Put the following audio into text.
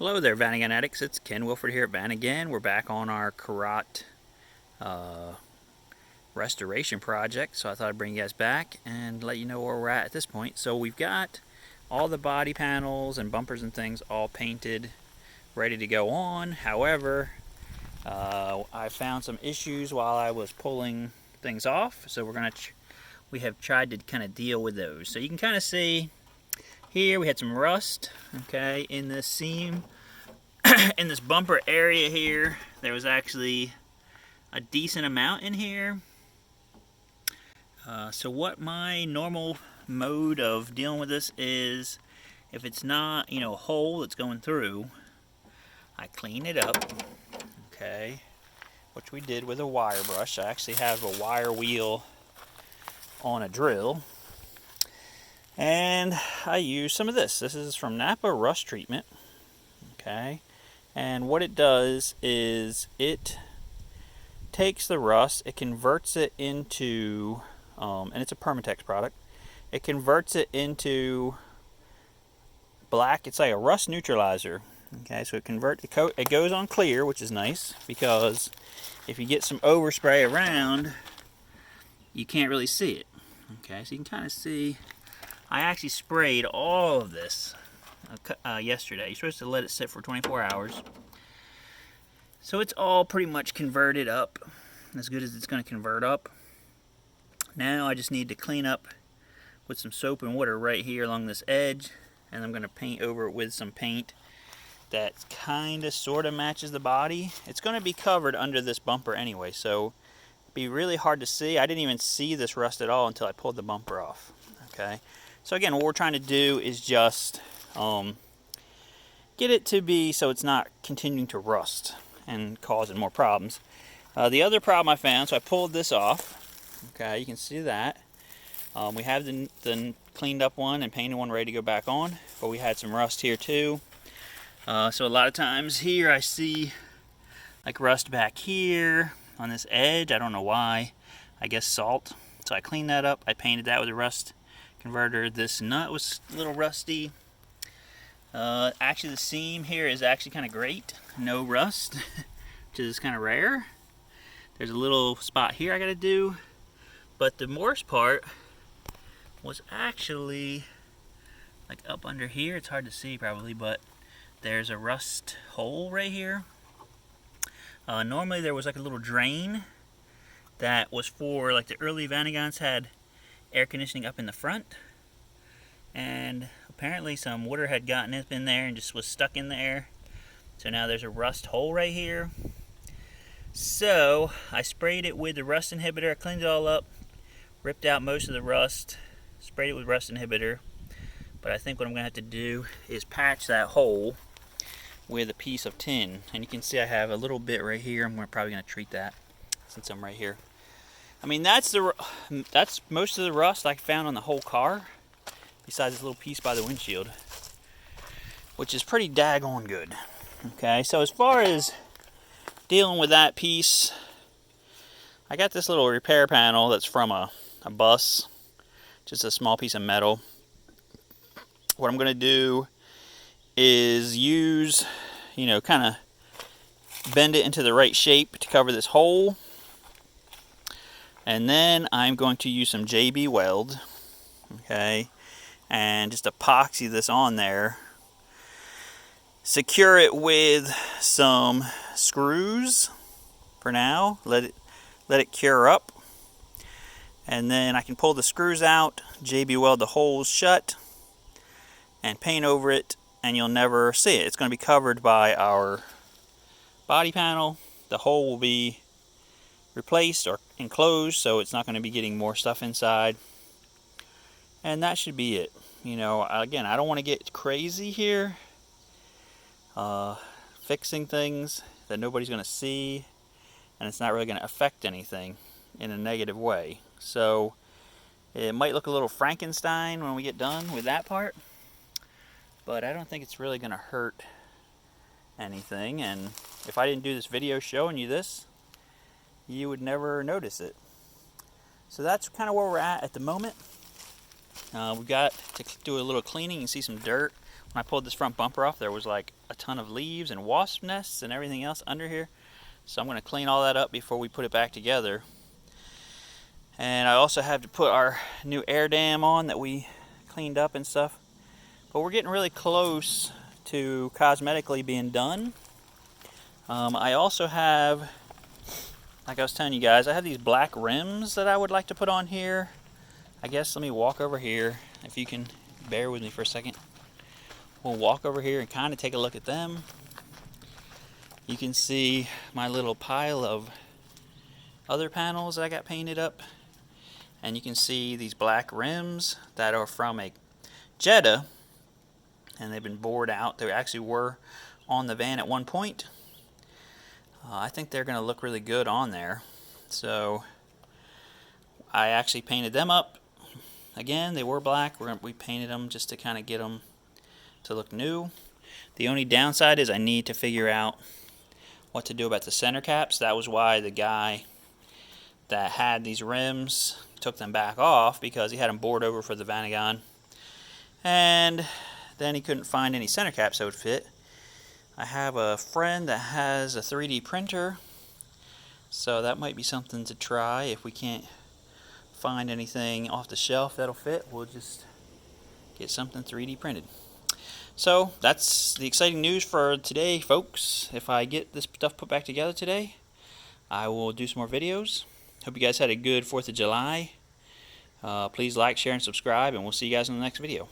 Hello there, Vanagon addicts. It's Ken Wilford here at Vanagon. We're back on our Carat restoration project, so I thought I'd bring you guys back and let you know where we're at this point. So we've got all the body panels and bumpers and things all painted, ready to go on. However, I found some issues while I was pulling things off, so we have tried to kind of deal with those. So you can kind of see here we had some rust, okay, in this seam. In this bumper area here, there was actually a decent amount in here. So what my normal mode of dealing with this is, if it's not, a hole that's going through, I clean it up, okay, which we did with a wire brush. I actually have a wire wheel on a drill. And I use some of this. This is from Napa Rust Treatment. Okay. And what it does is it takes the rust, it converts it into, and it's a Permatex product, it converts it into black. It's like a rust neutralizer. Okay, so it goes on clear, which is nice, because if you get some overspray around, you can't really see it. Okay, so you can kind of see, I actually sprayed all of this yesterday. You're supposed to let it sit for 24 hours. So it's all pretty much converted up, as good as it's going to convert up. Now I just need to clean up with some soap and water right here along this edge, and I'm going to paint over it with some paint that kind of sort of matches the body. It's going to be covered under this bumper anyway, so it'd be really hard to see. I didn't even see this rust at all until I pulled the bumper off. Okay, so again, what we're trying to do is just get it to be so it's not continuing to rust and causing more problems. The other problem I found, so I pulled this off. Okay, you can see that. We have the cleaned up one and painted one ready to go back on, but we had some rust here too. So a lot of times here I see like rust back here on this edge. I don't know why. I guess salt. So I cleaned that up. I painted that with a rust converter. This nut was a little rusty. Actually the seam here is actually kind of great. No rust, which is kind of rare. There's a little spot here I gotta do. But the worst part was actually like up under here. It's hard to see probably, but there's a rust hole right here. Normally there was like a little drain that was for, like, the early Vanagons had air conditioning up in the front, and apparently some water had gotten up in there and just was stuck in there. So now there's a rust hole right here. So I sprayed it with the rust inhibitor. I cleaned it all up, ripped out most of the rust, sprayed it with rust inhibitor. But I think what I'm going to have to do is patch that hole with a piece of tin. And you can see I have a little bit right here. I'm probably going to treat that since I'm right here. I mean, that's most of the rust I found on the whole car, besides this little piece by the windshield, which is pretty daggone good. Okay, so as far as dealing with that piece, I got this little repair panel that's from a bus, just a small piece of metal. What I'm going to do is use, kind of bend it into the right shape to cover this hole. And then I'm going to use some JB Weld, okay, and just epoxy this on there. Secure it with some screws for now. Let it cure up. And then I can pull the screws out, JB Weld the holes shut, and paint over it, and you'll never see it. It's going to be covered by our body panel. The hole will be replaced or enclosed, so it's not going to be getting more stuff inside. And that should be it. Again, I don't want to get crazy here, fixing things that nobody's going to see, and it's not really going to affect anything in a negative way. So it might look a little Frankenstein when we get done with that part, but I don't think it's really going to hurt anything. And if I didn't do this video showing you this, you would never notice it. So that's kind of where we're at the moment. We've got to do a little cleaning. You can see some dirt. when I pulled this front bumper off, there was like a ton of leaves and wasp nests and everything else under here. So I'm going to clean all that up before we put it back together. And I also have to put our new air dam on that we cleaned up and stuff. But we're getting really close to cosmetically being done. I also have, like I was telling you guys, I have these black rims that I would like to put on here. I guess let me walk over here, if you can bear with me for a second. We'll walk over here and kind of take a look at them. You can see my little pile of other panels that I got painted up. And you can see these black rims that are from a Jetta. And they've been bored out. They actually were on the van at one point. I think they're going to look really good on there. So I actually painted them up. Again, they were black. We painted them just to kind of get them to look new. The only downside is I need to figure out what to do about the center caps. That was why the guy that had these rims took them back off, because he had them bored over for the Vanagon. And then he couldn't find any center caps that would fit. I have a friend that has a 3D printer, so that might be something to try. If we can't find anything off the shelf that'll fit, we'll just get something 3D printed. So that's the exciting news for today, folks. If I get this stuff put back together today, I will do some more videos. Hope you guys had a good 4th of July. Please like, share, and subscribe, and we'll see you guys in the next video.